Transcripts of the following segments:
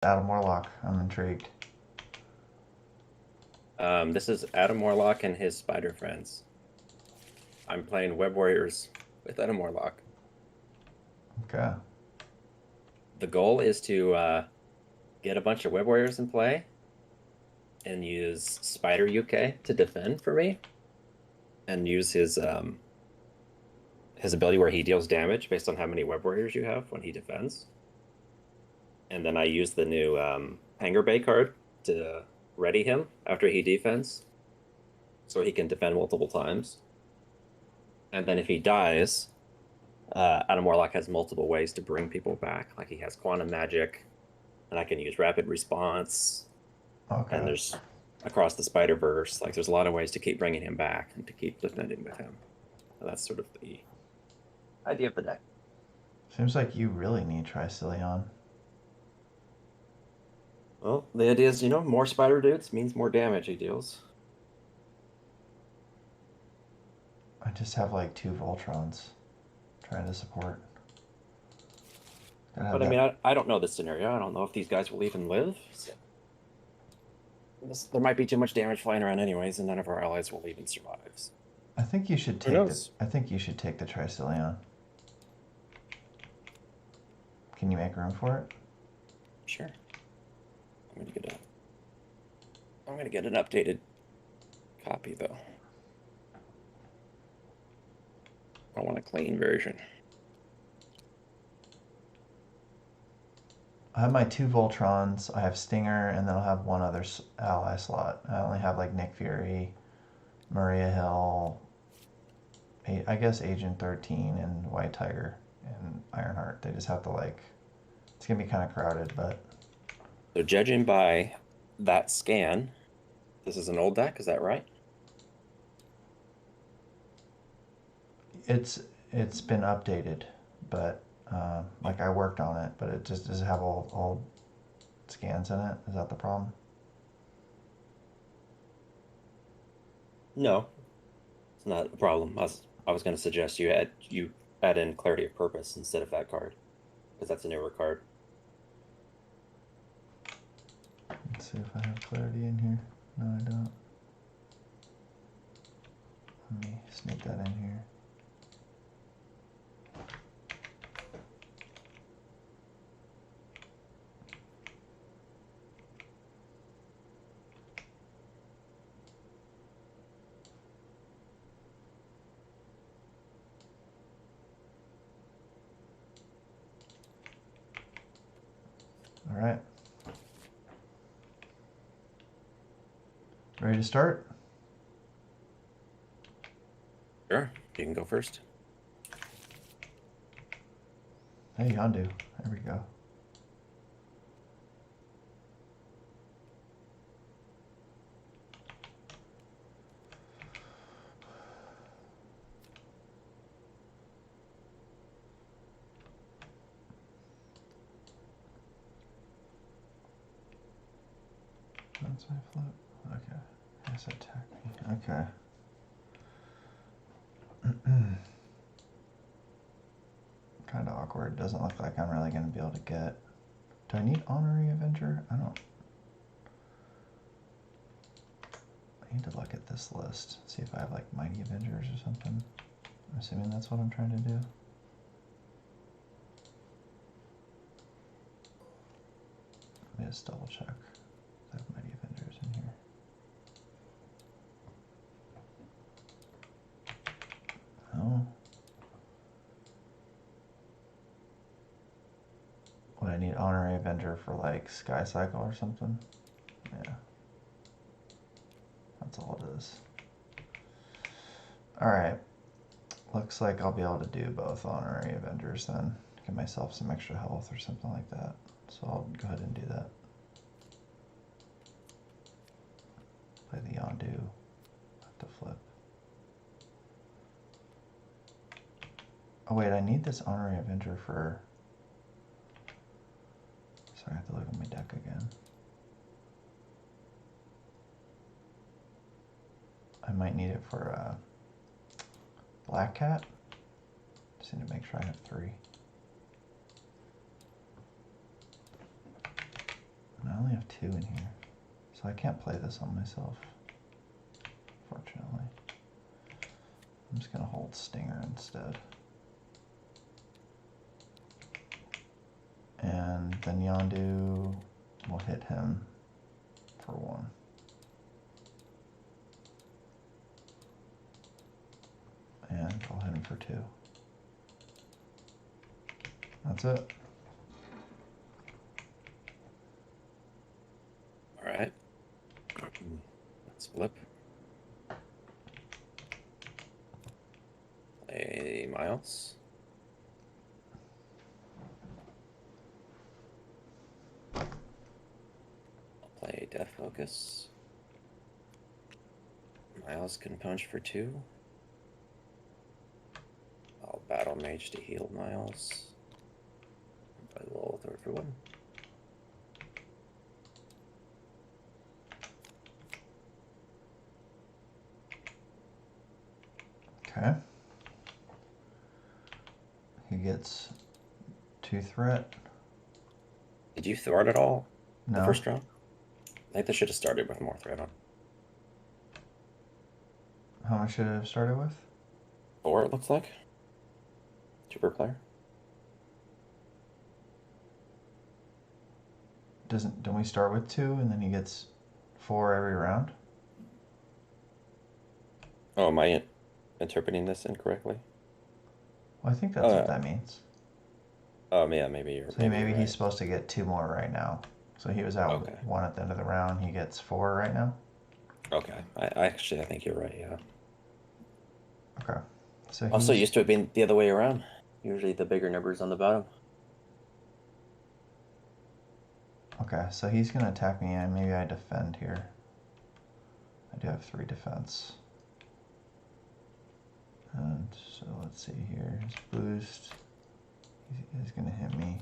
Adam Warlock. I'm intrigued. This is Adam Warlock and his spider friends. I'm playing Web Warriors with Adam Warlock. Okay. The goal is to get a bunch of Web Warriors in play and use Spider UK to defend for me, and use his ability where he deals damage based on how many Web Warriors you have when he defends. And then I use the new Hanger Bay card to ready him after he defends, so he can defend multiple times. And then if he dies, Adam Warlock has multiple ways to bring people back. Like he has quantum magic, and I can use rapid response. And Okay. there's across the Spider Verse, like there's a lot of ways to keep bringing him back and to keep defending with him. So that's sort of the idea of the deck. Seems like you really need Tricillion. Well, the idea is, more spider dudes means more damage he deals. I just have like 2 Voltrons trying to support. Gotta have But I that. mean, I don't know this scenario. I don't know if these guys will even live. So there might be too much damage flying around anyways, and none of our allies will even survive. So I think you should who take the. knows? I think you should take the Tricillion. Can you make room for it? Sure. I'm gonna get a. I'm gonna get an updated copy though. I want a clean version. I have my 2 Voltrons. I have Stinger, and then I'll have one other ally slot. I only have like Nick Fury, Maria Hill, I guess Agent 13, and White Tiger and Ironheart. They just have to like. It's gonna be kind of crowded, but So judging by that scan, this is an old deck. Is that right? it's been updated. But like I worked on it, but it just does have all scans in it. Is that the problem? No, it's not a problem. I was going to suggest you add in Clarity of Purpose instead of that card, because that's a newer card. Let's see if I have clarity in here. No, I don't. Let me sneak that in here. All right. Ready to start? Sure, you can go first. Hey, Yondu. There we go. That's my flip. Okay. Yes, attack me. Okay. Kind of awkward. Doesn't look like I'm really going to be able to get. Do I need Honorary Avenger? I don't. I need to look at this list. See if I have like Mighty Avengers or something. I'm assuming that's what I'm trying to do. Let me just double check. I have Mighty Avengers in here. No. Would I need Honorary Avenger for like Sky Cycle or something? Yeah. That's all it is. Alright. Looks like I'll be able to do both Honorary Avengers then. Get myself some extra health or something like that. So I'll go ahead and do that. Play the Yondu. Have to flip. Oh wait, I need this Honorary Avenger for... Sorry, I have to look at my deck again. I might need it for Black Cat. Just need to make sure I have 3. 2 in here. So I can't play this on myself, fortunately. I'm just going to hold Stinger instead. And then Yondu will hit him for 1. And I'll hit him for 2. That's it. All right. Let's flip. Play Miles. I'll play Death Focus. Miles can punch for 2. I'll Battle Mage to heal Miles. Play Lowell, throw it for 1. Okay. He gets 2 threat. Did you thwart at all No. the first round? I think this should have started with more threat on. How much should it have started with? 4, it looks like. 2 per player. Don't we start with 2 and then he gets 4 every round? Oh, am I interpreting this incorrectly? Well, I think that's what that means. Yeah, maybe you're. So maybe he's supposed to get 2 more right now. So he was out with 1 at the end of the round. He gets 4 right now. Okay, I think you're right. Yeah. Okay. So Also used to it being the other way around. Usually the bigger numbers on the bottom. Okay, so he's gonna attack me, and maybe I defend here. I do have 3 defense. And so let's see here. His boost. He's gonna hit me.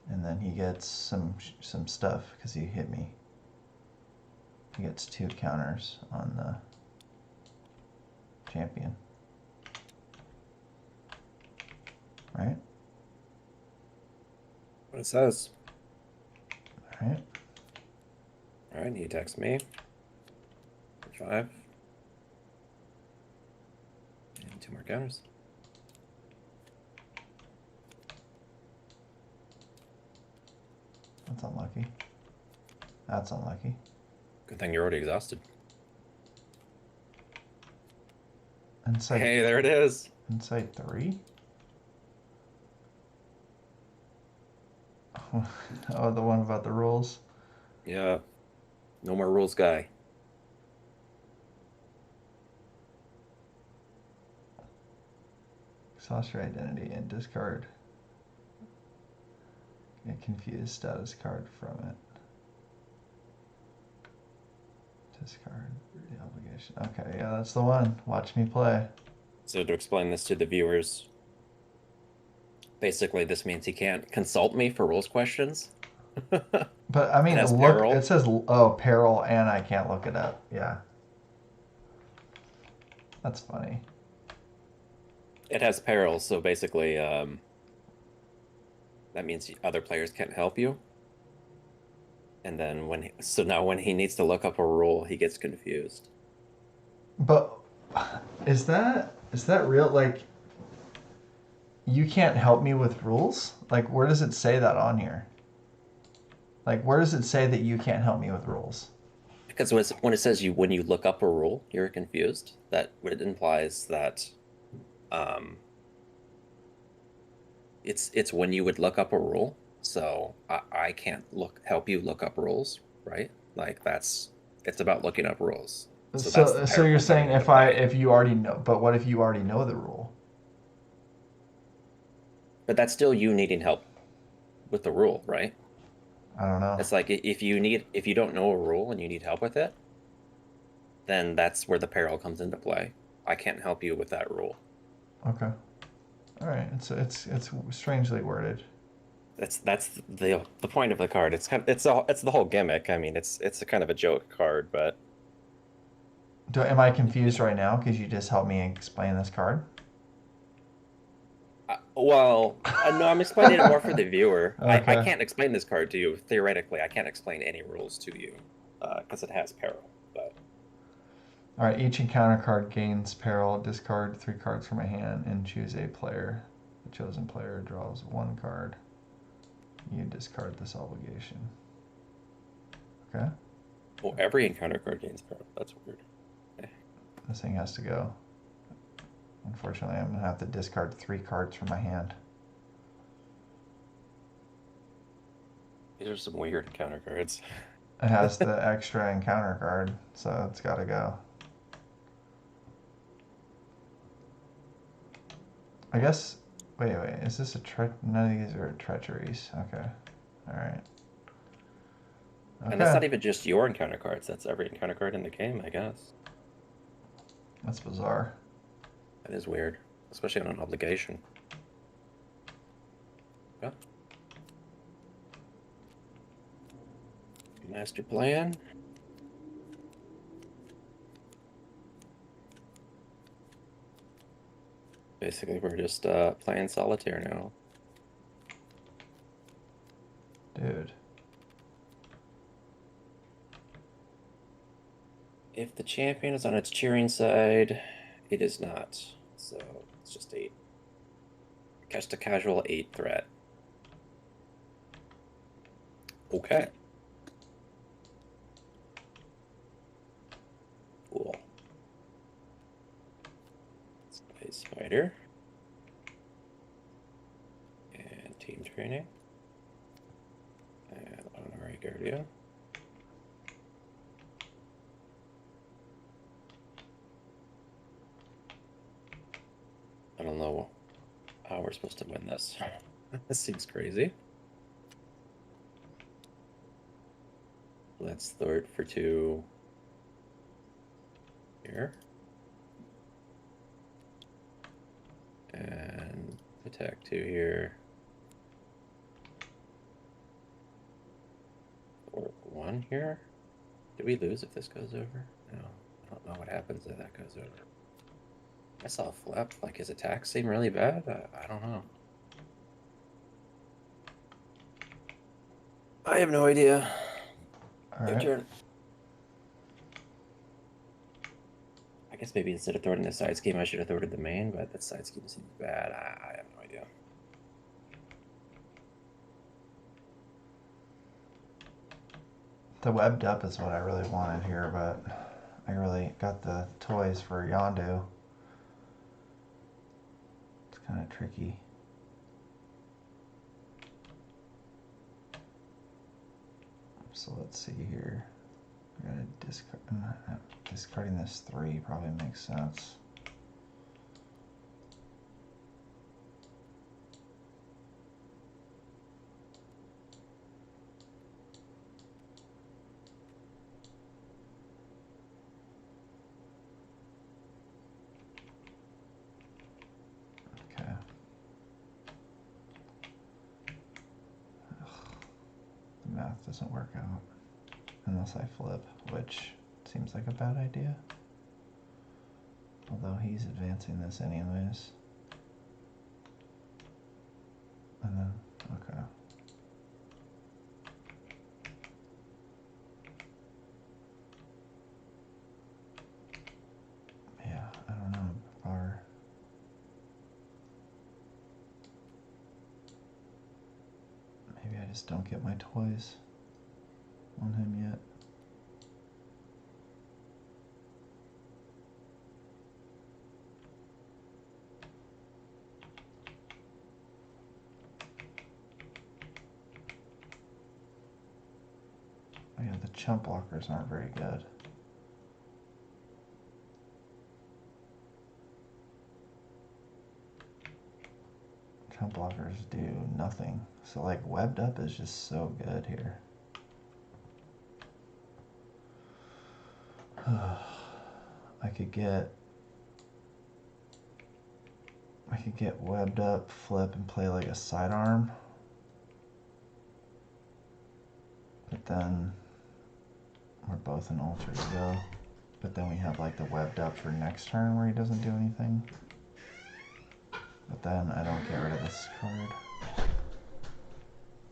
And then he gets some stuff because he hit me. He gets 2 counters on the champion. Right? What it says. Alright. Alright, he attacks me. 5. And 2 more counters. That's unlucky. That's unlucky. Good thing you're already exhausted. Insight. Hey, there it is. Insight 3? Oh, the one about the rules? Yeah. No more rules guy. Exhaust your identity and discard. Get confused status card from it. Discard the obligation. Okay, yeah, that's the one. Watch me play. So to explain this to the viewers, basically this means he can't consult me for rules questions. But I mean, look, peril. It says peril, and I can't look it up. Yeah, that's funny. It has peril, so basically, that means other players can't help you. And then now when he needs to look up a rule, he gets confused. But is that real? Like, you can't help me with rules? Like, where does it say that on here? Like, where does it say that you can't help me with rules? Because when it says when you look up a rule, you're confused. That it implies that, it's when you would look up a rule. So I can't help you look up rules, right? Like it's about looking up rules. So you're saying if you already know, but what if you already know the rule? But that's still you needing help with the rule, right? I don't know. It's like if you don't know a rule and you need help with it, then that's where the peril comes into play. I can't help you with that rule. Okay. All right. It's strangely worded. That's the point of the card. It's the whole gimmick. I mean, it's a kind of a joke card, but. Am I confused right now because you just helped me explain this card? Well, no, I'm explaining it more for the viewer. I Okay. can't explain this card to you theoretically. I can't explain any rules to you because it has peril. But All right. Each encounter card gains peril. Discard 3 cards from my hand and choose a player. The chosen player draws 1 card. You discard this obligation. Okay. well, every encounter card gains peril. That's weird. Okay. This thing has to go. Unfortunately, I'm gonna have to discard 3 cards from my hand. These are some weird encounter cards. It has the extra encounter card, so it's got to go. I guess. Wait. Is this a none of these are treacheries. Okay. All right. And that's Okay. not even just your encounter cards. That's every encounter card in the game, I guess. That's bizarre. That is weird, especially on an obligation. Yeah. Master plan. Basically, we're just playing solitaire now. Dude. If the champion is on its cheering side, it is not. So it's just 8. Catch the casual 8 threat. Okay. Cool. Space Spider. And team training. And honorary guardian. I don't know how we're supposed to win this. This seems crazy. Let's throw it for 2 here. And attack 2 here. Or 1 here. Do we lose if this goes over? No. I don't know what happens if that goes over. I saw a flip. Like, his attacks seem really bad. I don't know. I have no idea. All Your right. turn. I guess maybe instead of throwing the side scheme, I should have thrown the main, but that side scheme seems bad. I have no idea. The webbed up is what I really wanted here, but I really got the toys for Yondu. It's kind of tricky. So let's see here. I gotta discard. Discarding this 3 probably makes sense. Okay. Ugh, the math doesn't work out unless I flip, which seems like a bad idea. Although he's advancing this anyways. And then, okay. Yeah, I don't know. Or maybe I just don't get my toys on him yet. Oh yeah, the chump blockers aren't very good. Chump blockers do nothing. So like webbed up is just so good here. I could get webbed up, flip, and play like a sidearm. But then we're both in alter ego. But then we have like the webbed up for next turn where he doesn't do anything. But then I don't get rid of this card.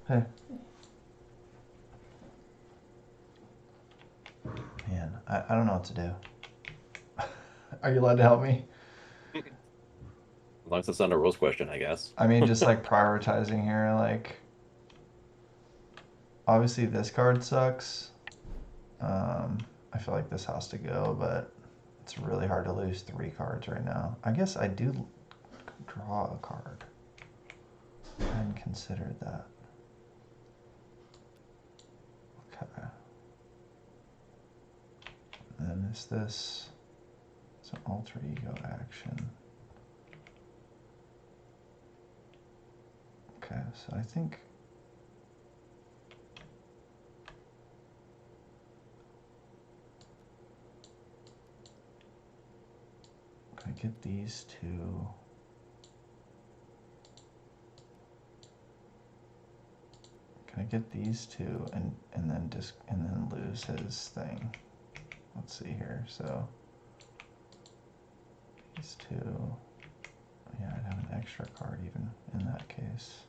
Hey. Man, I don't know what to do. Are you allowed to help me? As long as it's not a rules question, I guess. I mean, just like prioritizing here, like obviously this card sucks. I feel like this has to go, but it's really hard to lose 3 cards right now. I guess I do draw a card. I hadn't considered that. Okay. And then is this? It's an alter ego action. Okay, so I think if I get these two, can I get these two and then lose his thing? Let's see here. So these two, yeah, I'd have an extra card even in that case.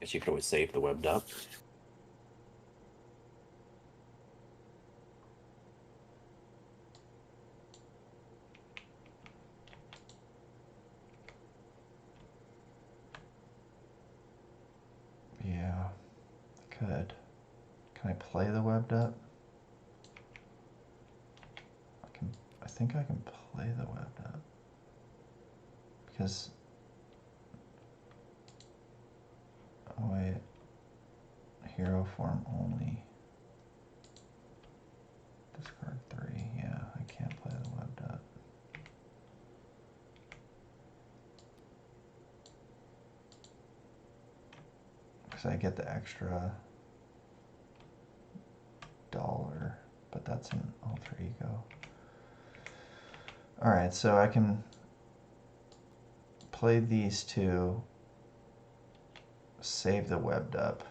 Guess you could always save the webbed up. Yeah, I could. Can I play the webbed up? I think I can play the webbed up. Because, oh wait, hero form only. Discard 3, yeah, I can't play the webbed up. Because I get the extra $1, but that's an alter ego. Alright, so I can play these two, save the webbed up,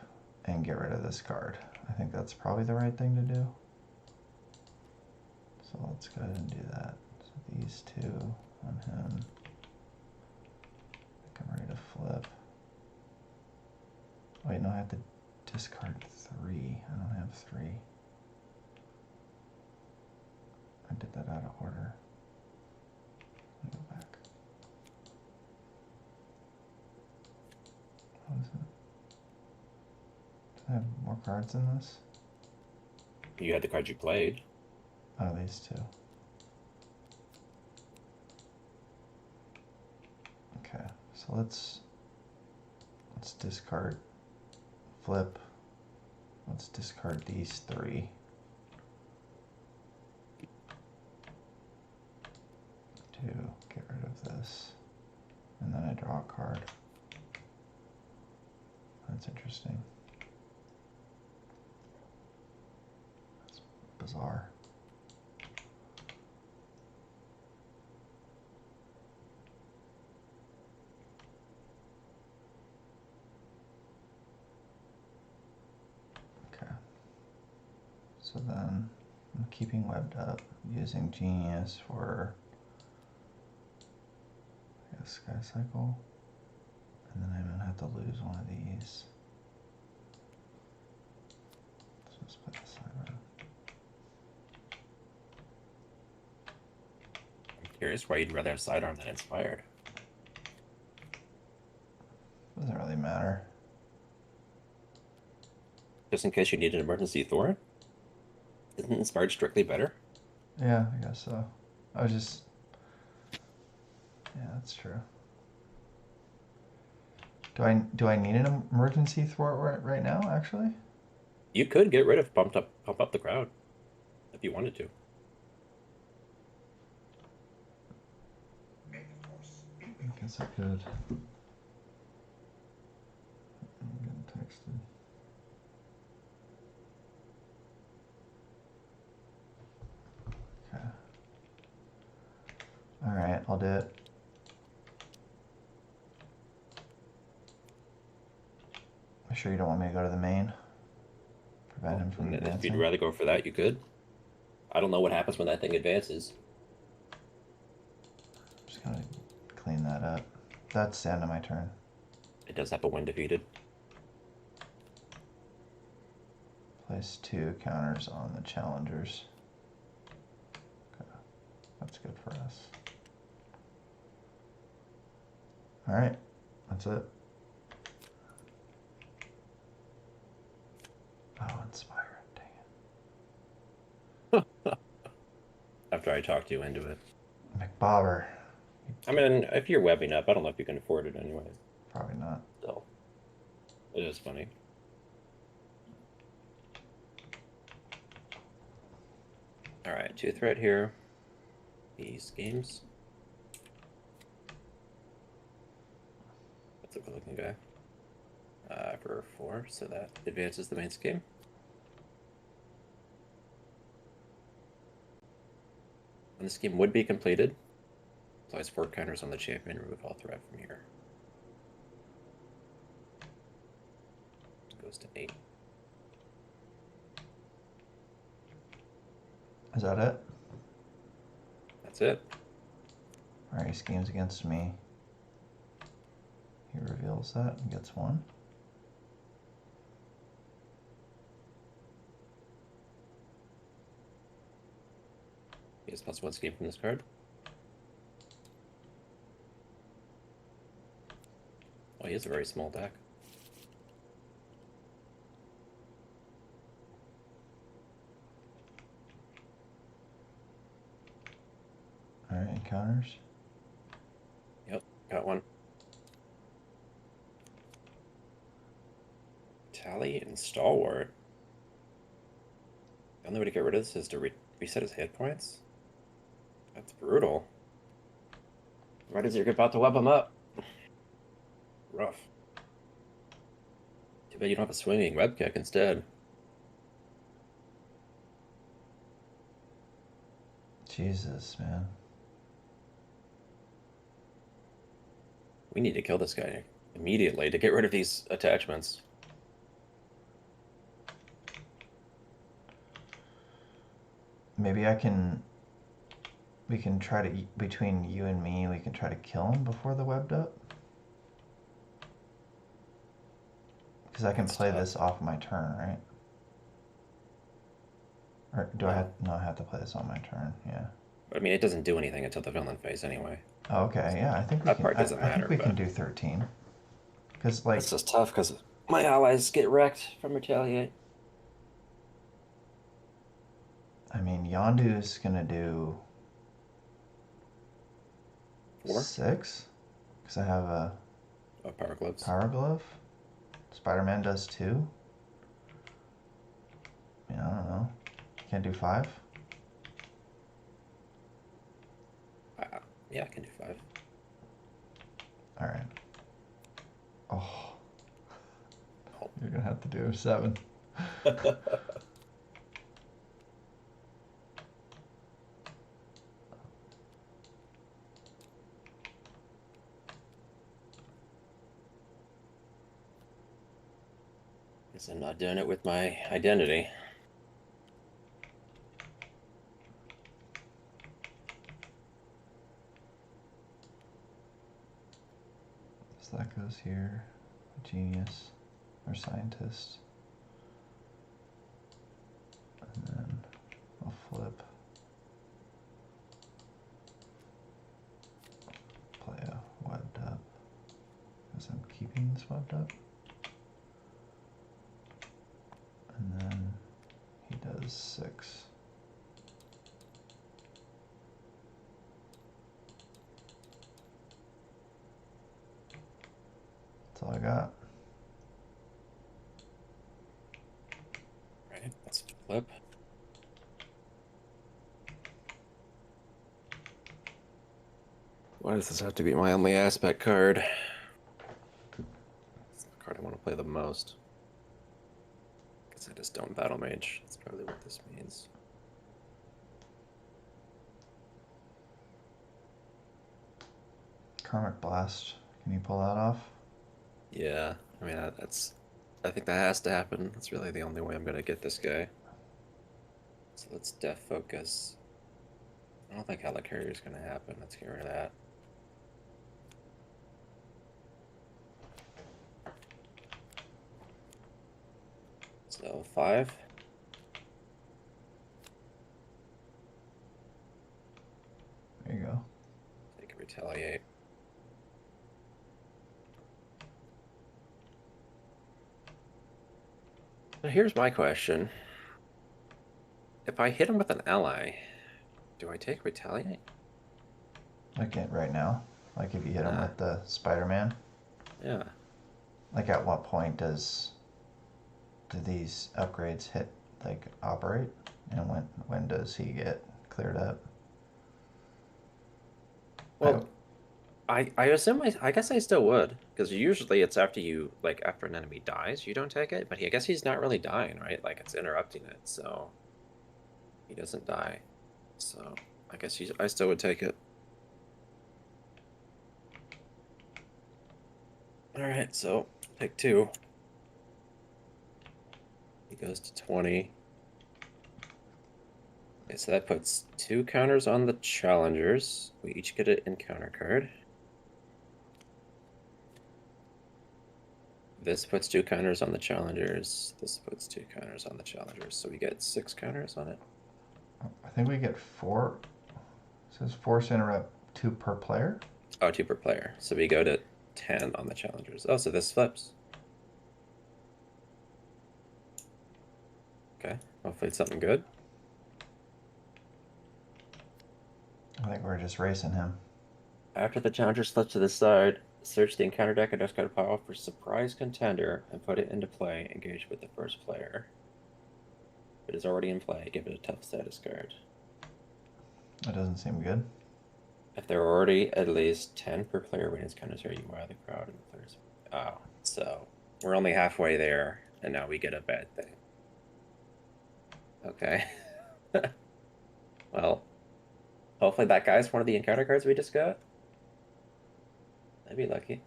and get rid of this card. I think that's probably the right thing to do. So let's go ahead and do that. So these two on him. I think I'm ready to flip. Wait, no, I have to discard 3. I don't have 3. I did that out of order. Let me go back. What is it? Do I have more cards in this? You had the cards you played. Oh, these two. Okay, so let's discard, flip. Let's discard these 3. To get rid of this. And then I draw a card. That's interesting. That's bizarre. Okay. So then I'm keeping webbed up, using Genius for, I guess, Sky Cycle. And then I'm gonna have to lose one of these. So let's put this side around. I'm curious why you'd rather have sidearm than inspired. Doesn't really matter. Just in case you need an emergency Thor? Isn't inspired strictly better? Yeah, I guess so. I was just, yeah, that's true. Do I need an emergency thwart right now? Actually, You could get rid of pump up the crowd if you wanted to. I guess I could. I'm getting texted. Okay. All right, I'll do it. I'm sure you don't want me to go to the main. Prevent him from And if advancing. you'd rather go for that, you could. I don't know what happens when that thing advances. I'm just gonna That's the end of my turn. It does have a win defeated. Place 2 counters on the challengers. Okay. That's good for us. Alright, that's it. Oh, Inspire, dang it. After I talked you into it. McBobber. I mean, if you're webbing up, I don't know if you can afford it anyway. Probably not. Still, it is funny. All right, 2 threat here. These games. That's a good looking guy. For 4, so that advances the main scheme. And the scheme would be completed. Applies 4 counters on the champion, remove all threat from here. It goes to 8. Is that it? That's it. Alright, he schemes against me. He reveals that and gets 1. He has +1 scheme from this card. Oh, he has a very small deck. Alright, counters. Yep, got 1. Tally and Stalwart. The only way to get rid of this is to reset his hit points. That's brutal. Right as you're about to web him up. Rough. Too bad you don't have a swinging web kick instead. Jesus, man. We need to kill this guy immediately to get rid of these attachments. Maybe we can try to, between you and me, we can try to kill him before the webbed up. Because I can play this off my turn, right? Or do I have, no, I have to play this on my turn, yeah. I mean, it doesn't do anything until the villain phase anyway. Oh, okay, yeah, I think we That can, part doesn't I matter, think we can but do 13. Because, like, it's just tough because my allies get wrecked from Retaliate. I mean, Yondu's gonna do 4? 6? Because I have a Power Gloves. Power Glove. Spider-Man does 2. Yeah, I don't know. Can't do 5? Yeah, I can do 5. Alright. Oh. You're gonna have to do 7. Guess I'm not doing it with my identity. So that goes here. A genius or scientist. And then I'll flip. Play a webbed up. Because I'm keeping this webbed up. And then he does 6. That's all I got. Right, let's flip. Why does this have to be my only aspect card? It's the card I want to play the most. Guess I just don't battle mage. That's probably what this means. Karmic Blast. Can you pull that off? Yeah, I mean I think that has to happen. That's really the only way I'm gonna get this guy. So let's def focus. I don't think Helicarrier is gonna happen. Let's get rid of that. So 5. There you go. They can retaliate. So here's my question. If I hit him with an ally, do I take retaliate? Like it right now. Like if you hit him Nah. with the Spider-Man. Yeah. Like at what point do these upgrades hit like operate, and when does he get cleared up? I, Well, I assume I guess I still would, because usually it's after you like after an enemy dies, you don't take it. But I guess he's not really dying, right? Like it's interrupting it, so he doesn't die. So I guess I still would take it. All right, so take 2. He goes to 20. Okay, so that puts 2 counters on the challengers. We each get an encounter card. This puts 2 counters on the challengers. This puts 2 counters on the challengers. So we get 6 counters on it. I think we get 4. It says force interrupt 2 per player. Oh, 2 per player. So we go to 10 on the challengers. Oh, so this flips. Okay, hopefully it's something good. I think we're just racing him. After the challenger slips to the side, search the encounter deck and discard a pile for surprise contender and put it into play. Engage with the first player. If it is already in play, give it a tough status card. That doesn't seem good. If there are already at least 10 per player when its counters are, you are the crowd and the players. Oh, so we're only halfway there, and now we get a bad thing. Okay. Well, hopefully that guy's one of the encounter cards we just got. I'd be lucky.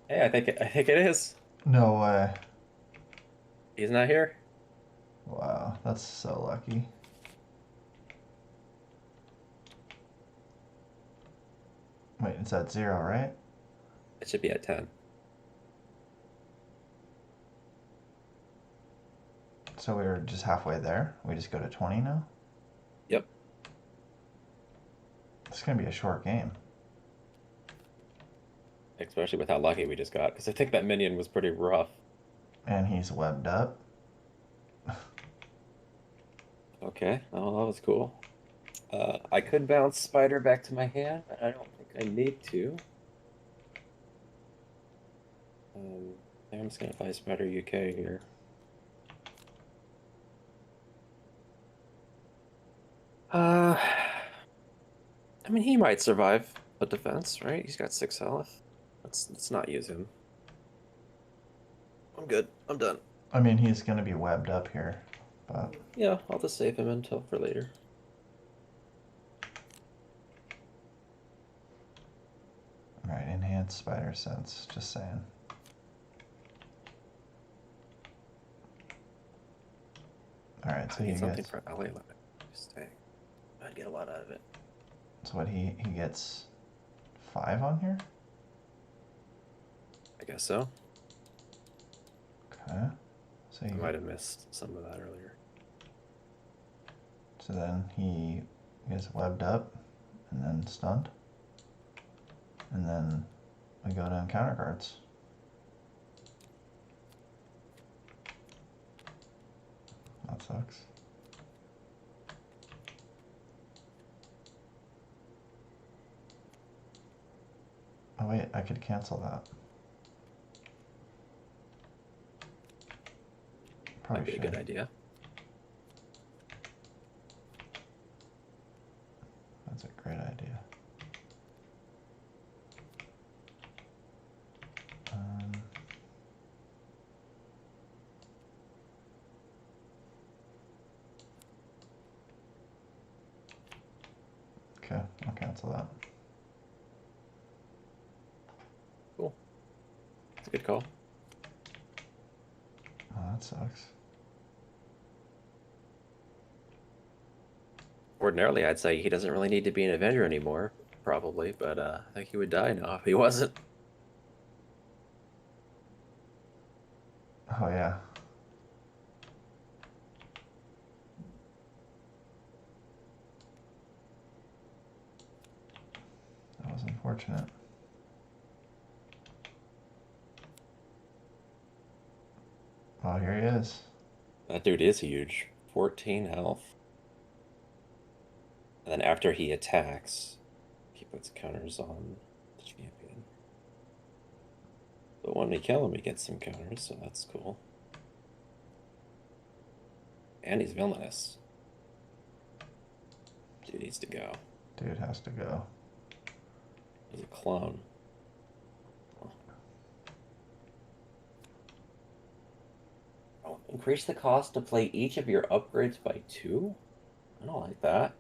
Hey, I think it is. No way. He's not here. Wow, that's so lucky. Wait, it's at 0, right? It should be at 10. So we were just halfway there. We just go to 20 now. Yep. It's gonna be a short game. Especially with how lucky we just got, because I think that minion was pretty rough. And he's webbed up. Okay, oh, that was cool. I could bounce Spider back to my hand, but I don't think I need to. I think I'm just gonna play Spider UK here. Uh, I mean, he might survive a defense, right? He's got 6 health. Let's not use him. I'm good. I'm done. I mean, he's gonna be webbed up here, but Yeah, I'll just save him until for later. right, enhanced spider sense. Just saying. All right, so I he need something gets. for LA limit. Just dang. I'd get a lot out of it. So what he gets 5 on here. I guess so. Okay. So I might have missed some of that earlier. So then he gets webbed up, and then stunned, and then we go to encounter cards. That sucks. Oh wait, I could cancel that. Probably Might be a should. good idea. That's a great idea. Okay, I'll cancel that. Cool. It's a good call. Oh, that sucks. Ordinarily, I'd say he doesn't really need to be an Avenger anymore, probably, but I think he would die now if he wasn't. Oh yeah. That was unfortunate. Oh, here he is. That dude is huge. 14 health. And then after he attacks, he puts counters on the champion. But when we kill him, he gets some counters, so that's cool. And he's villainous. Dude needs to go. Dude has to go. He's a clone. Oh, increase the cost to play each of your upgrades by 2? I don't like that.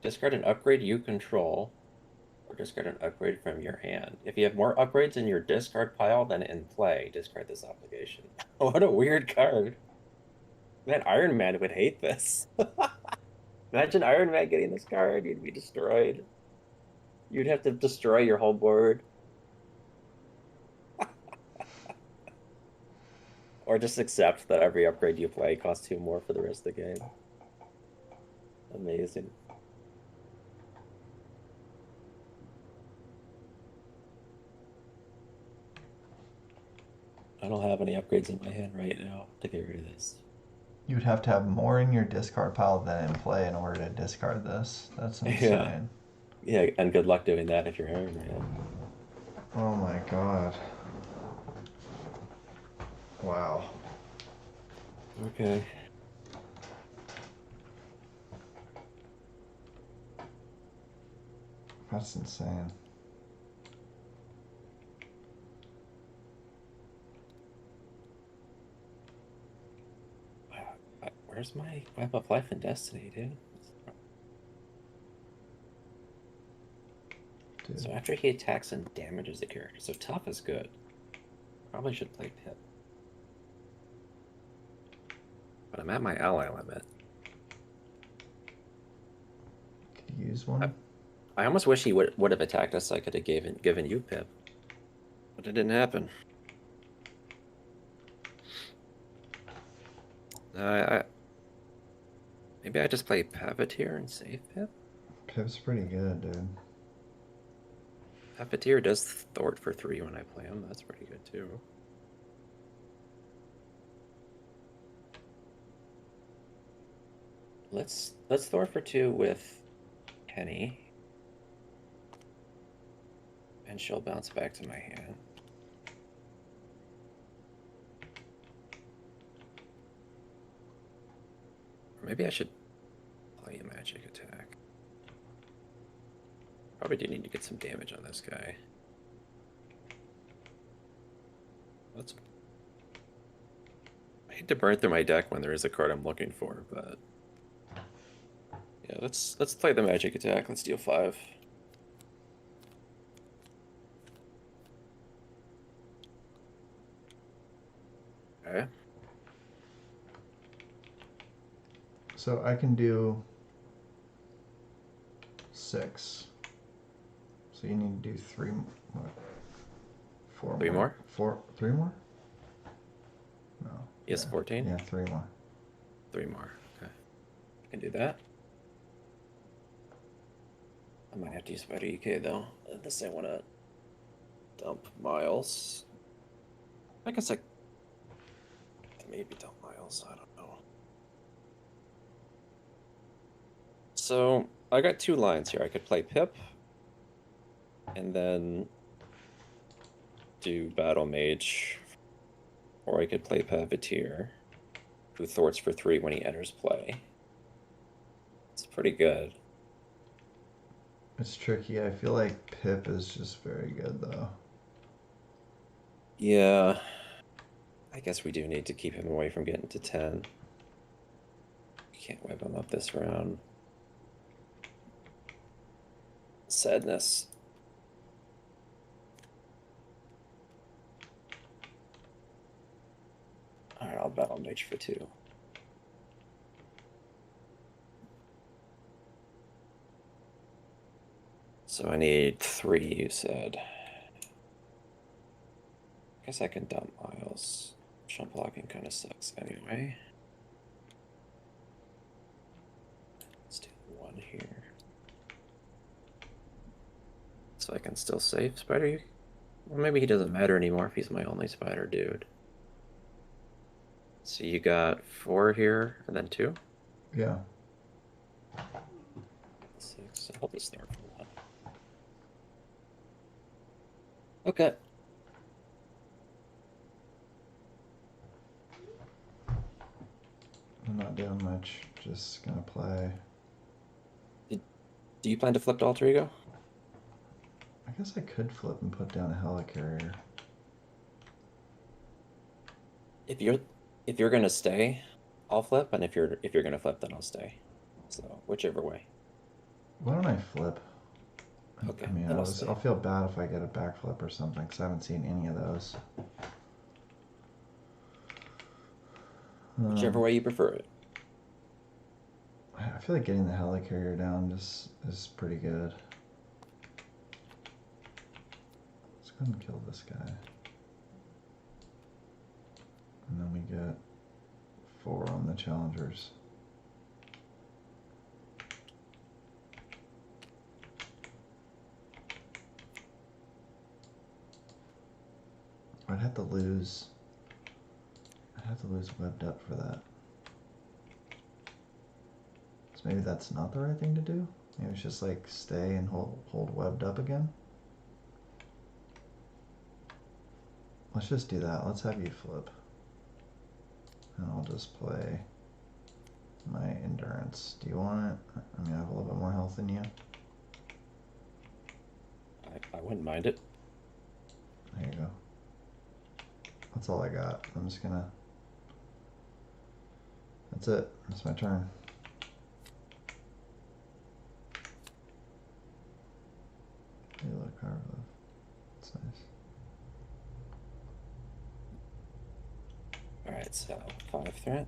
Discard an upgrade you control, or discard an upgrade from your hand. If you have more upgrades in your discard pile than in play, discard this obligation. What a weird card. Man, Iron Man would hate this. Imagine Iron Man getting this card, you'd be destroyed. You'd have to destroy your whole board. Or just accept that every upgrade you play costs 2 more for the rest of the game. Amazing. I don't have any upgrades in my hand right now to get rid of this. You'd have to have more in your discard pile than in play in order to discard this. That's Yeah. insane. Yeah, and good luck doing that if you're Iron Man. Oh my god. Wow. Okay. That's insane. Wow. Where's my Web of Life and Destiny, dude? Dude. So after he attacks and damages the character, so tough is good. Probably should play Pip. But I'm at my ally limit. Could you use one? I almost wish he would have attacked us so I could have given you Pip. But it didn't happen. Maybe I just play Paviteer and save Pip? Pip's pretty good, dude. Paviteer does thwart for 3 when I play him. That's pretty good too. Let's thwart for 2 with Penny. And she'll bounce back to my hand. Or maybe I should play a magic attack. Probably do need to get some damage on this guy. I hate to burn through my deck when there is a card I'm looking for, but yeah, let's play the magic attack. Let's deal 5. Okay. So I can do 6. So you need to do 3 more. 4 3 more? 3 more? No. Yes, yeah. 14? Yeah, 3 more. 3 more. Okay. I can do that. I might have to use Spider EK though. Unless I want to dump Miles. I guess I maybe dump Miles. I don't know. So I got 2 lines here. I could play Pip and then do Battle Mage, or I could play Paviteer, who thwarts for 3 when he enters play. It's pretty good. It's tricky. I feel like Pip is just very good, though. Yeah. I guess we do need to keep him away from getting to 10. We can't whip him up this round. Sadness. Alright, I'll Battle Mage for 2. So I need 3, you said. I guess I can dump Miles. Shot blocking kind of sucks anyway. Let's do one here. So I can still save Spider. Well, maybe he doesn't matter anymore if he's my only spider dude. So you got 4 here and then 2? Yeah. 6. I'll just start from that. Okay. I'm not doing much. Just gonna play. Do you plan to flip to Alter Ego? I guess I could flip and put down a helicarrier. If you're gonna stay, I'll flip, and if you're gonna flip, then I'll stay. So whichever way. Why don't I flip? Okay, I mean, then I'll stay. I'll feel bad if I get a backflip or something, because I haven't seen any of those. Whichever way you prefer it. I feel like getting the helicarrier down just is pretty good. Let's go ahead and kill this guy. And then we get 4 on the challengers. I'd have to lose webbed up for that. So maybe that's not the right thing to do? Maybe it's just like stay and hold webbed up again? Let's just do that. Let's have you flip. And I'll just play my endurance. Do you want it? I mean, I have a little bit more health than you. I wouldn't mind it. There you go. That's all I got. I'm just gonna... That's it. That's my turn. Hey, look, power glove. That's nice. Alright, so 5 threat.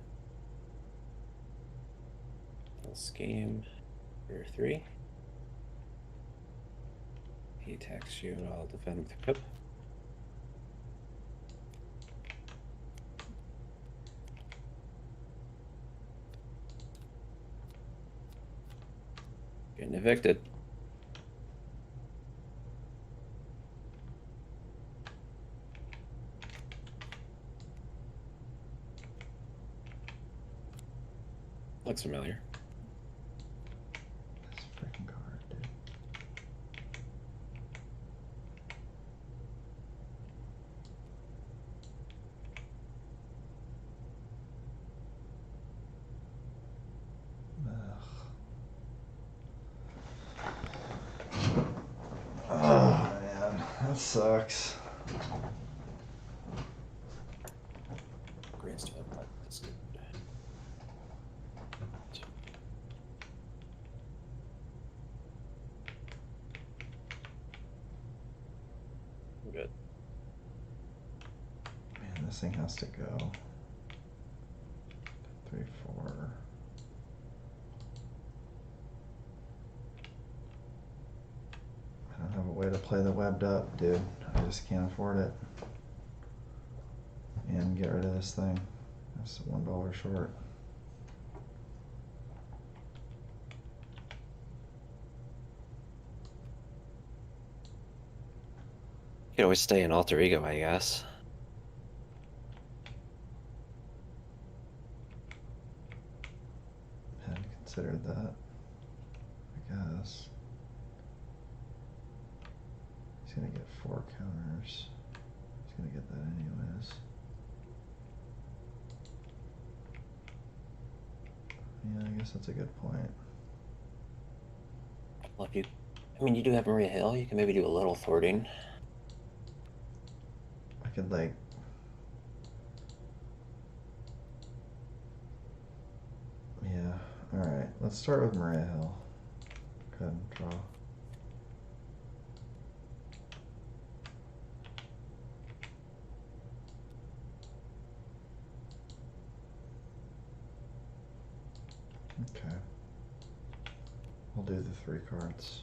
Scheme for 3. He attacks you and I'll defend with Pip. Getting evicted. Looks familiar. This freaking card, dude. Ugh. Oh man, that sucks. Green still have black. That's good. Good. Man, this thing has to go. 3, 4. I don't have a way to play the webbed up, dude. I just can't afford it. And get rid of this thing. That's $1 short. You could always stay in Alter Ego, I guess. Hadn't considered that. I guess. He's gonna get 4 counters. He's gonna get that anyways. Yeah, I guess that's a good point. Well, if you, I mean, you do have Maria Hill. You can maybe do a little thwarting. I could like... Yeah, alright. Let's start with Maria Hill. Go ahead and draw. Okay. We'll do the 3 cards.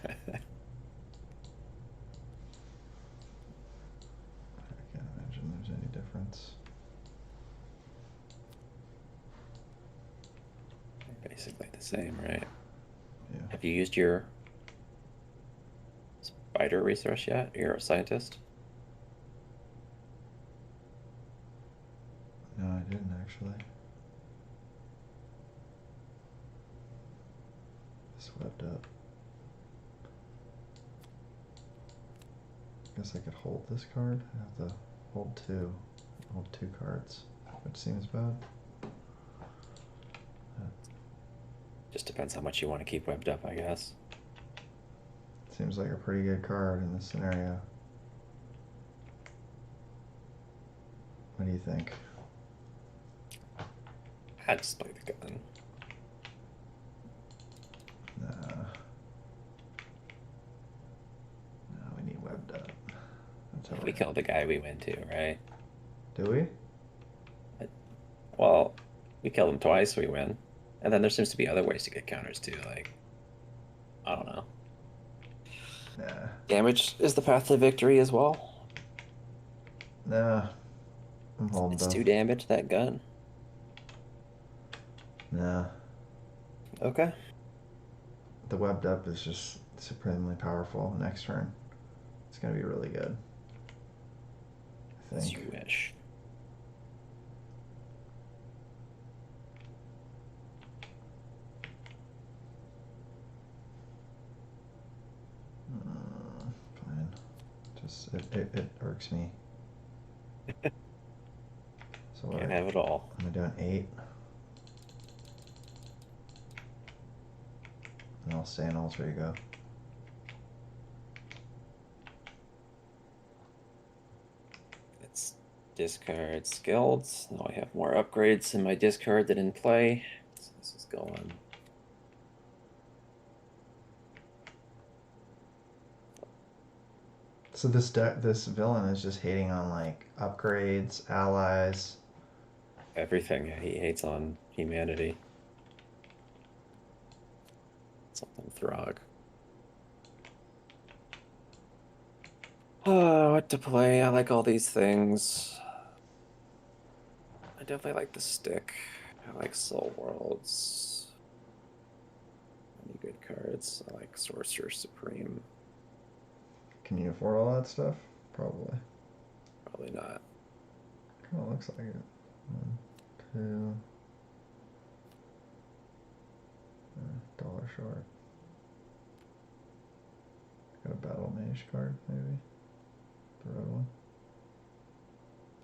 I can't imagine there's any difference. Basically the same, right? Yeah. Have you used your spider resource yet? You're a scientist? No, I didn't actually. Swept up. Guess I could hold this card. I have to hold two. Hold two cards, which seems bad. Just depends how much you want to keep webbed up, I guess. Seems like a pretty good card in this scenario. What do you think? I'd just play the gun. Nah. No, we need webbed up. That's how If we're we kill the guy, we win too, right? Do we? Well, we kill him twice, we win. And then there seems to be other ways to get counters too, like, I don't know. Nah. Damage is the path to victory as well. Nah. I'm holding It's both. 2 damage, that gun. Nah. Okay. The webbed up is just supremely powerful next turn. It's gonna be really good. I As think. you wish. Fine. Just it irks me. So what? Can't have it all. Am I doing 8? And I'll stay in alter ego. Let's discard skilled. Now I have more upgrades in my discard than in play. So this is going. So this villain is just hating on like upgrades, allies. Everything he hates on humanity. Something Throg. Oh, what to play? I like all these things. I definitely like the stick. I like Soul Worlds. Any good cards? I like Sorcerer Supreme. Can you afford all that stuff? Probably. Probably not. Kind of looks like it. 1, 2. Dollar short. Got a battle mage card, maybe. The red one.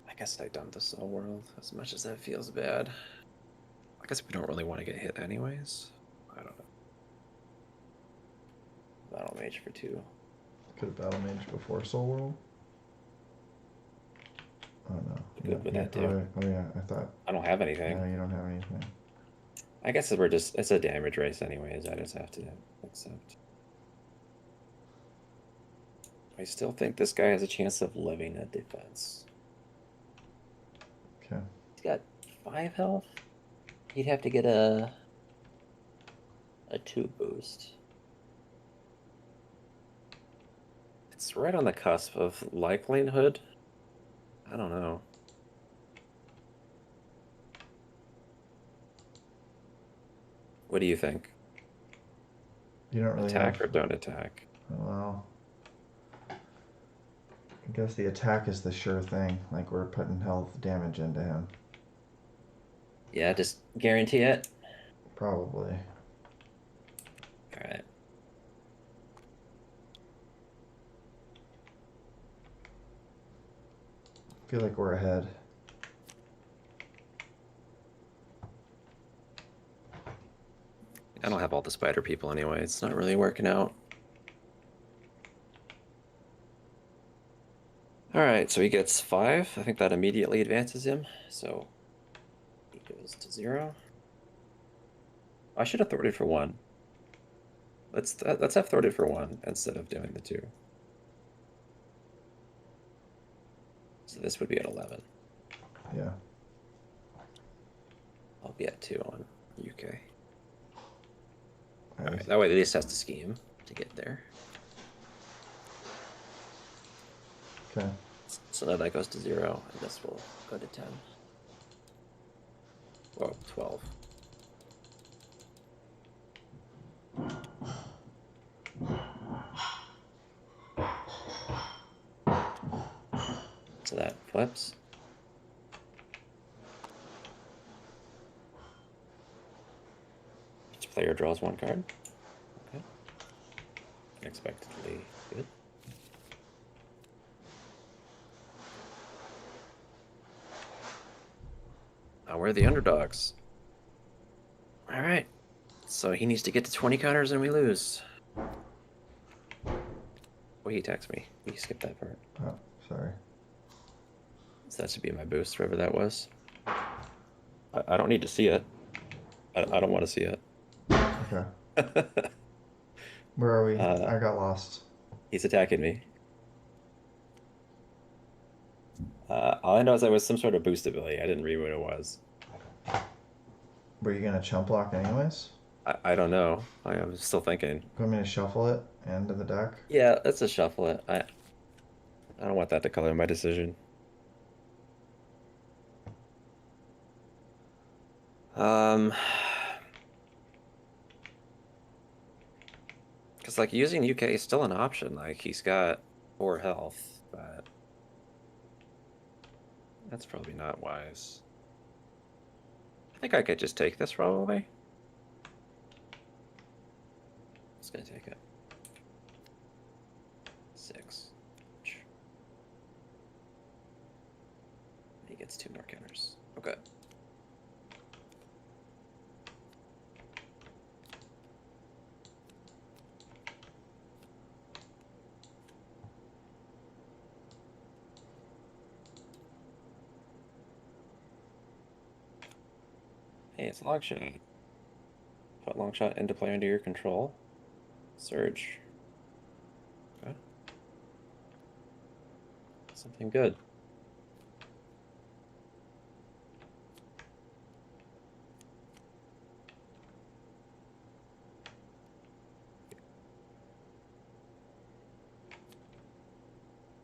I guess I dumped the Soul World, as much as that feels bad. I guess we don't really want to get hit anyways. I don't know. Battle Mage for 2. Could have battle mage before Soul World. Oh no. Good with that too. Oh yeah, I thought. I don't have anything. No, you don't have anything. I guess it's a damage race anyways. I just have to accept. I still think this guy has a chance of living at defense. Okay. He's got 5 health. He'd have to get a 2 boost. It's right on the cusp of likelihood. I don't know. What do you think? You don't really Attack have. or don't attack? Well, I guess the attack is the sure thing. Like we're putting health damage into him. Yeah, just guarantee it. Probably. All right. I feel like we're ahead. I don't have all the spider people anyway. It's not really working out. All right, so he gets 5. I think that immediately advances him. So he goes to 0. I should have thwarted for 1. Let's have thwarted for 1 instead of doing the 2. So this would be at 11. Yeah. I'll be at 2 on UK. All right, that way at least has to scheme. to get there. Okay. So now that goes to 0, and this will go to 10. Well, 12. So that flips. Each player draws 1 card. Okay. Unexpectedly good. Now we're the underdogs. All right. So he needs to get to 20 counters and we lose. Oh, he attacks me. He skipped that part. Oh, sorry. So that should be my boost, wherever that was. I don't need to see it. I don't want to see it. Okay. Where are we? I got lost. He's attacking me. All I know is that was some sort of boost ability. I didn't read what it was. Were you gonna chump block anyways? I don't know. I was still thinking. You want me to shuffle it into the deck? Yeah, let's just shuffle it. I don't want that to color my decision. Because like using UK is still an option. Like he's got 4 health, but that's probably not wise. I think I could just take this probably. Just gonna take it. 6. He gets 2 more counters. Okay. Hey, it's a long shot. Put long shot into play under your control. Surge. Okay. Something good.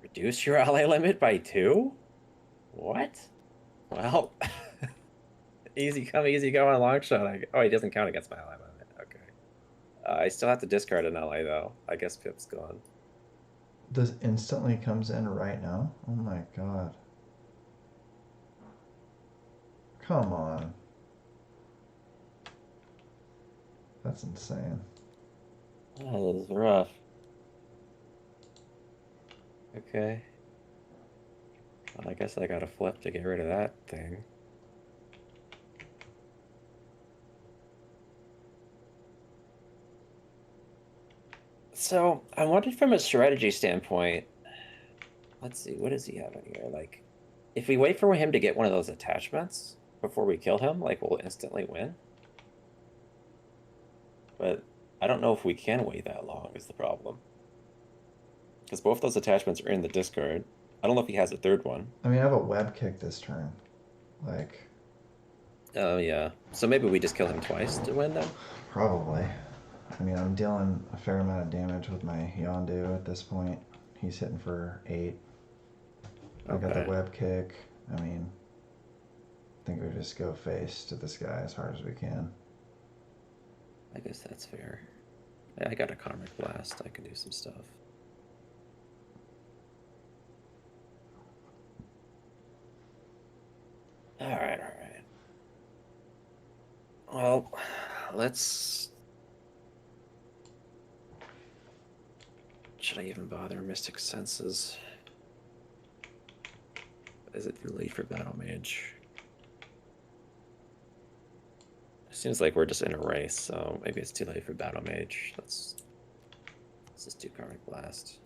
Reduce your ally limit by 2? What? Well, easy come, easy go on long shot. Oh, he doesn't count against my ally limit. Okay. I still have to discard an ally though. I guess Pip's gone. This instantly comes in right now? Oh my god. Come on. That's insane. Oh, this is rough. Okay. Well, I guess I gotta flip to get rid of that thing. So I wondered from a strategy standpoint, let's see, what does he have in here? Like, if we wait for him to get one of those attachments before we kill him, like we'll instantly win. But I don't know if we can wait that long is the problem. Because both those attachments are in the discard. I don't know if he has a third one. I mean, I have a web kick this turn. Like. Oh, yeah. So maybe we just kill him twice to win then? Probably. I mean, I'm dealing a fair amount of damage with my Yondu at this point. He's hitting for 8. I got the web kick. I mean, I think we just go face to this guy as hard as we can. I guess that's fair. Yeah, I got a Karmic Blast. I can do some stuff. All right. Well, let's... Should I even bother Mystic Senses? Is it too late for Battle Mage? It seems like we're just in a race, so maybe it's too late for Battle Mage. Let's just do Karmic Blast.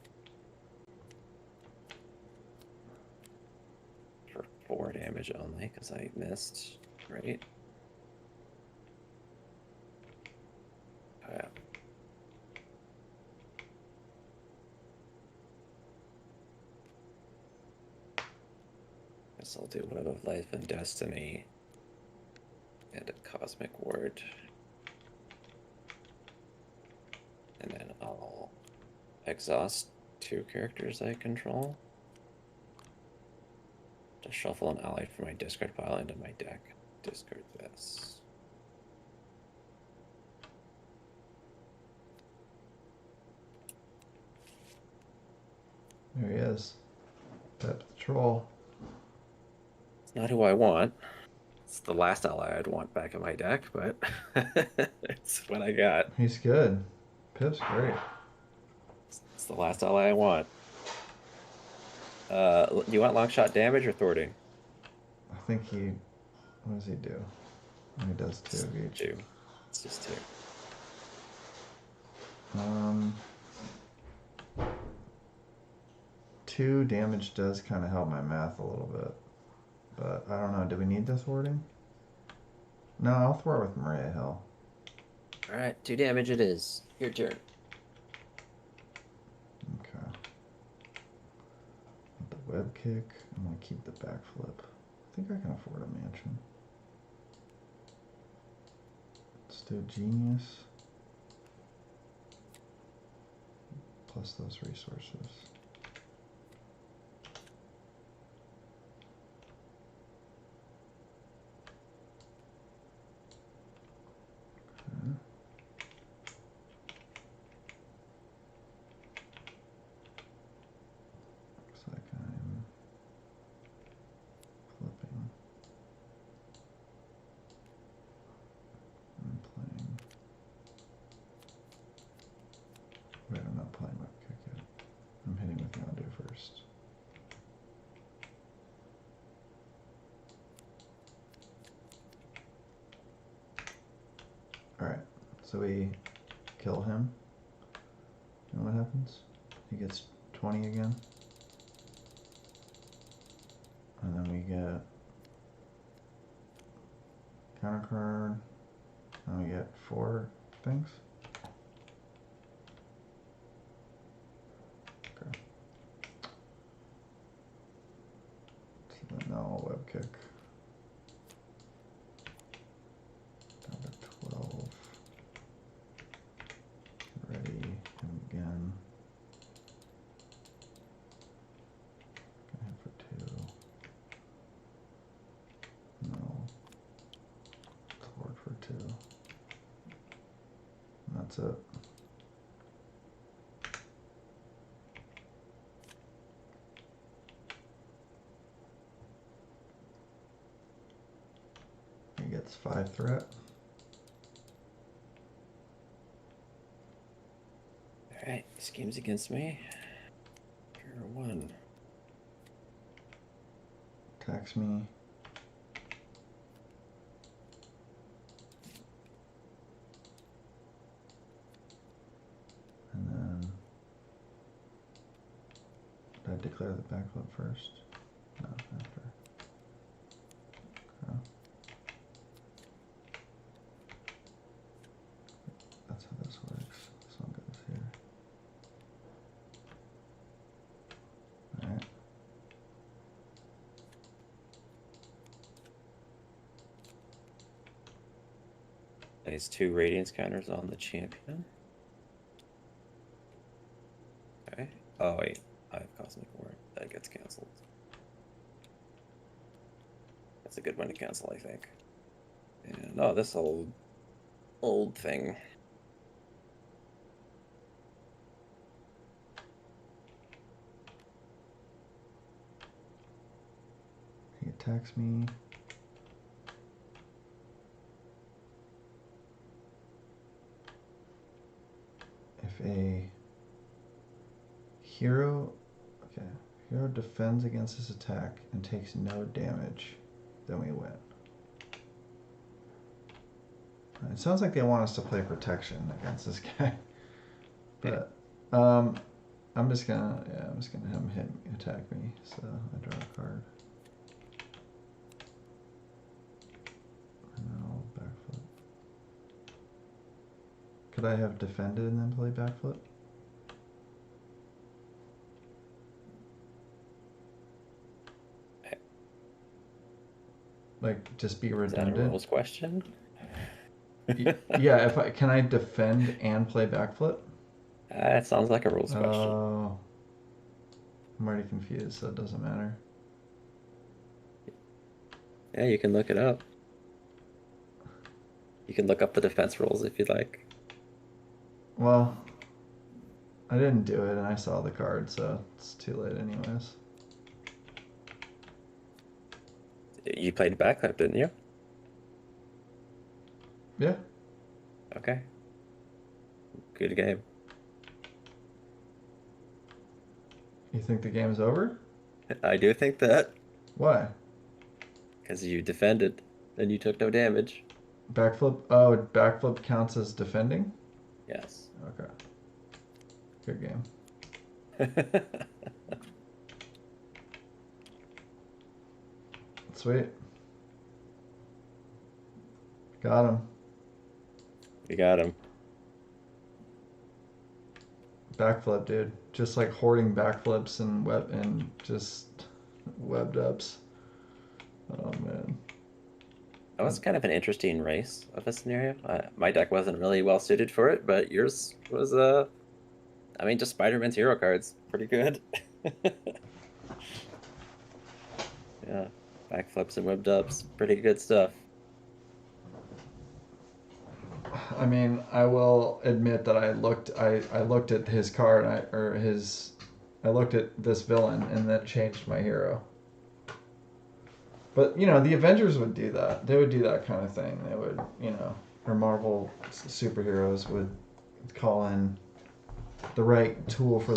For 4 damage only, because I missed. Right? Oh, yeah. Guess I'll do Web of Life and Destiny. And a Cosmic Ward. And then I'll exhaust 2 characters I control to shuffle an ally from my discard pile into my deck. Discard this. There he is. Pep the troll. It's not who I want. It's the last ally I'd want back in my deck, but it's what I got. He's good. Pip's great. It's the last ally I want. Do you want long shot damage or thwarting? I think he. What does he do? He does 2 of each. 2. It's just 2. 2 damage does kind of help my math a little bit. But I don't know. Do we need the thwarting? No, I'll thwart with Maria Hill. Alright, 2 damage it is. Your turn. Okay. The web kick. I'm going to keep the backflip. I think I can afford a mansion. Let's do genius. Plus those resources. Okay. Looks like I'm flipping. I'm playing. Wait, I'm not playing web kick yet. I'm hitting with Yondu first. Alright, so we kill him. And what happens? He gets 20 again. And then we get counter card. And we get 4 things. Okay. So then now I'll web kick. Down to 12. Ready him again. Gonna hit for 2. No. Thwart for 2. And that's it. He gets 5 threat. Alright, schemes against me. Sure, 1. Attacks me. And then did I declare the backflip first? No, after. Okay. That's how this works. This one goes here. Alright. Place 2 radiance counters on the champion. Okay. Oh wait, I have Cosmic War. That gets cancelled. That's a good one to cancel, I think. And oh, this old thing. He attacks me. If a hero defends against this attack and takes no damage, then we win. It sounds like they want us to play protection against this guy. But I'm just gonna have him attack me. So I draw a card. And then I'll backflip. Could I have defended and then play backflip? Like just be redundant. Is that a rules question? Yeah, can I defend and play backflip? It sounds like a rules question. Oh, I'm already confused, so it doesn't matter. Yeah, you can look it up. You can look up the defense rules if you'd like. Well, I didn't do it, and I saw the card, so it's too late, anyways. You played backup, didn't you? Yeah. Okay, good game. You think the game's over? I do think that Why? because you defended and you took no damage. Backflip? Oh, backflip counts as defending? Yes. Okay. Good game. Sweet. Got him. You got him. Backflip, dude. Just like hoarding backflips and web and just webbed ups. Oh man. That was kind of an interesting race of a scenario. My deck wasn't really well suited for it, but yours was I mean, just Spider-Man's hero cards, pretty good. Yeah, backflips and whipped ups, pretty good stuff. I mean, I will admit that I looked at his card I looked at this villain and that changed my hero. But you know, the Avengers would do that. They would do that kind of thing. They would, you know, or Marvel superheroes would call in the right tool for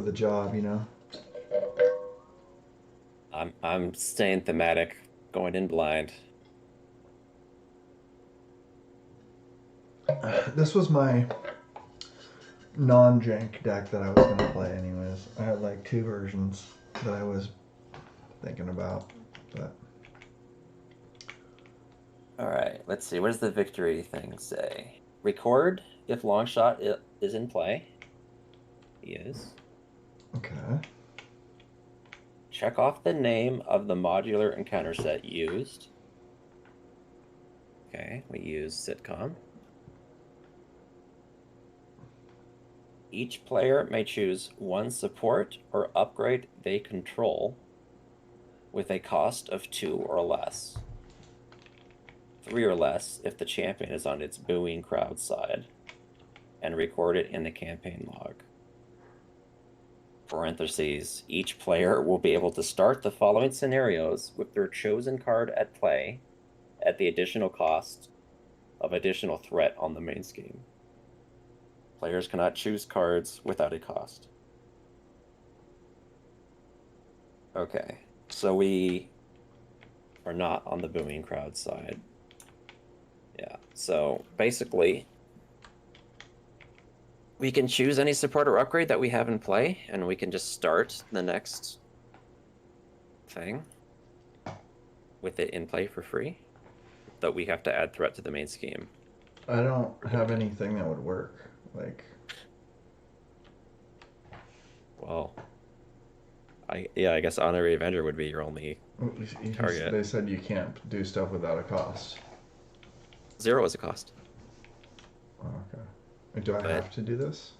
the job. You know. I'm staying thematic, going in blind. This was my non-jank deck that I was gonna play anyways. I had like two versions that I was thinking about, but All right, let's see. What does the victory thing say? Record if Longshot is in play. He is. okay. Check off the name of the modular encounter set used. Okay, we use sitcom. Each player may choose one support or upgrade they control with a cost of 2 or less. 3 or less if the champion is on its booing crowd side, and record it in the campaign log. Parentheses, each player will be able to start the following scenarios with their chosen card at play at the additional cost of additional threat on the main scheme. Players cannot choose cards without a cost. Okay, so we are not on the booming crowd side. Yeah, so basically, we can choose any support or upgrade that we have in play, and we can just start the next thing with it in play for free. But we have to add threat to the main scheme. I don't For have doing it. anything that would work. Like, Well, I guess Honorary Avenger would be your only target. they said you can't do stuff without a cost. 0 is a cost, Oh, okay. Do I but have to do this?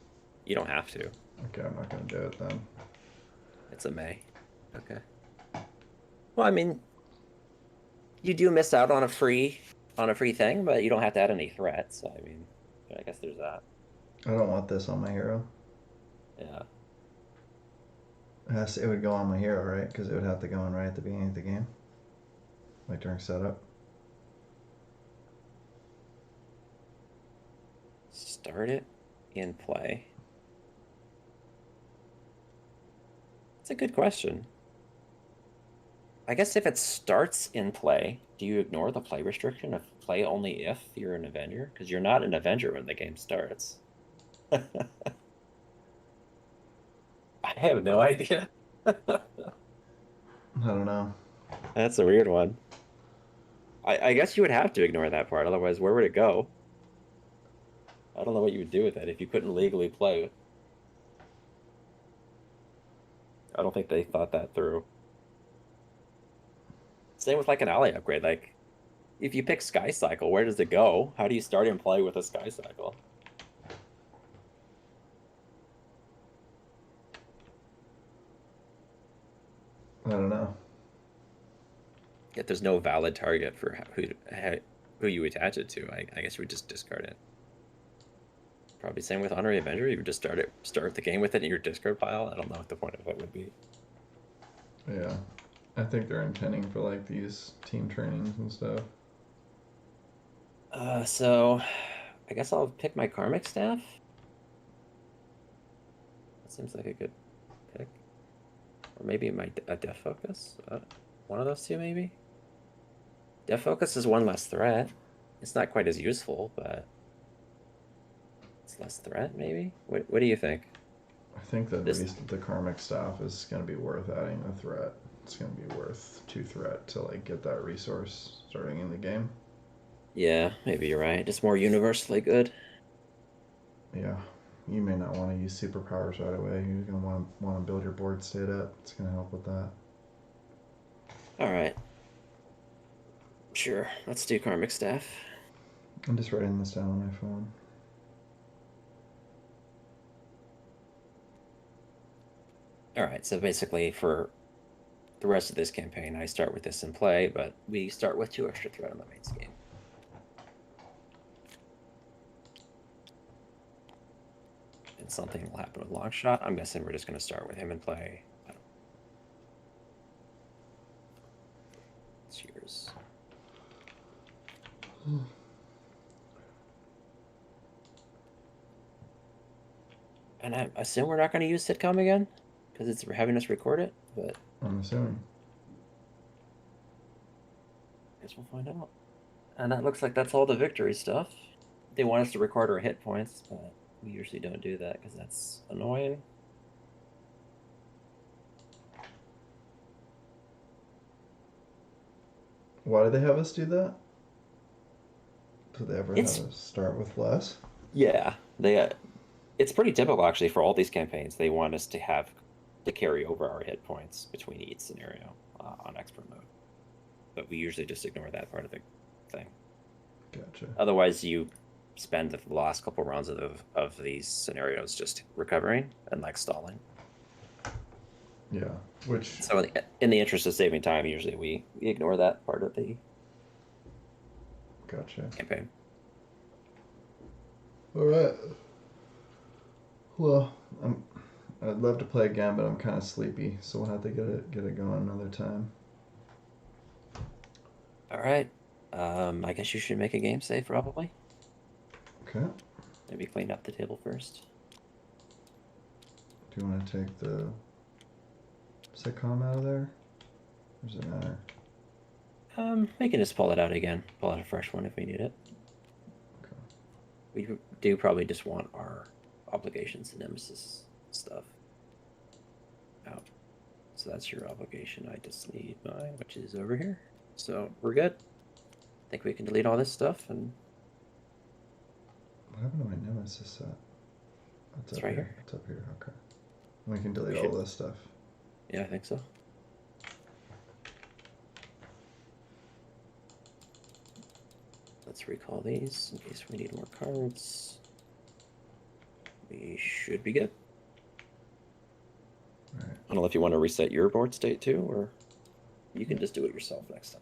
you don't have to. Okay, I'm not gonna do it then. It's a May. Okay. Well, I mean, you do miss out on a free thing, but you don't have to add any threats. So, I mean, I guess there's that. I don't want this on my hero. Yeah. It would go on my hero, right? Because it would have to go in right at the beginning of the game, like during setup. Start it in play. It's a good question. I guess if it starts in play, do you ignore the play restriction of play only if you're an Avenger? Because you're not an Avenger when the game starts. I have no idea. I don't know. That's a weird one. I guess you would have to ignore that part, otherwise, where would it go? I don't know what you would do with it if you couldn't legally play. I don't think they thought that through. Same with like an ally upgrade. Like, if you pick Sky Cycle, where does it go? How do you start and play with a Sky Cycle? I don't know. Yet there's no valid target for who you attach it to. I guess you would just discard it. Probably same with Honorary Avenger. You would just start the game with it in your discard pile. I don't know what the point of it would be. Yeah. I think they're intending for like these team trainings and stuff. So I guess I'll pick my Karmic Staff. That seems like a good pick. Or maybe a Death Focus. One of those two, maybe. Death Focus is one less threat. It's not quite as useful, but it's less threat, maybe. What do you think? I think that at This, least the karmic staff is going to be worth adding a threat. It's going to be worth 2 threat to like get that resource starting in the game. yeah, maybe you're right. Just more universally good. Yeah, you may not want to use superpowers right away. You're going to want to build your board state up. It's going to help with that. All right, sure. Let's do Karmic Staff. I'm just writing this down on my phone. All right, so basically for the rest of this campaign, I start with this in play, but we start with 2 extra threat on the main scheme. And something will happen with Longshot. I'm guessing we're just going to start with him in play. It's yours. And I assume we're not going to use sitcom again because it's having us record it, but I'm assuming. I guess we'll find out. And that looks like that's all the victory stuff. They want us to record our hit points, but we usually don't do that because that's annoying. Why do they have us do that? Do they ever have It's us start with less? yeah, they. It's pretty typical actually for all these campaigns. They want us to have to carry over our hit points between each scenario on expert mode, but we usually just ignore that part of the thing. Gotcha. Otherwise, you spend the last couple rounds of these scenarios just recovering and like stalling. Yeah, which So in the interest of saving time, usually we ignore that part of the gotcha. campaign. All right. Well, I'd love to play again, but I'm kind of sleepy, so we'll have to get it going another time. All right. I guess you should make a game save probably. Okay. Maybe clean up the table first. Do you want to take the sitcom out of there? Or does it matter? We can just pull it out again. Pull out a fresh one if we need it. Okay. We do probably just want our obligations and nemesis stuff out. So that's your obligation. I just need mine, which is over here. So we're good. I think we can delete all this stuff and What happened to my nemesis set? it's right here. It's up here. Okay. We can delete all this stuff. Yeah, I think so. Let's recall these in case we need more cards. We should be good. All right. I don't know if you want to reset your board state too, or you can just do it yourself next time.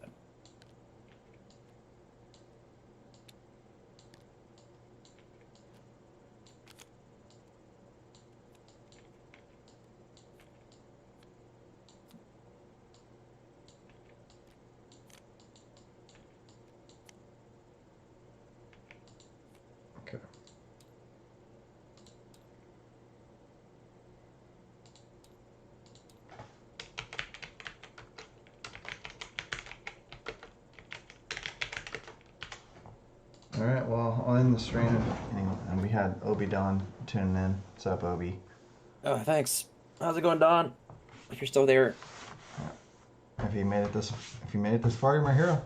Okay. All right. Well, I'll end the stream. And we had Obi Don tuning in. What's up, Obi? Oh, thanks. How's it going, Don? If you're still there. If you made it this far, you're my hero.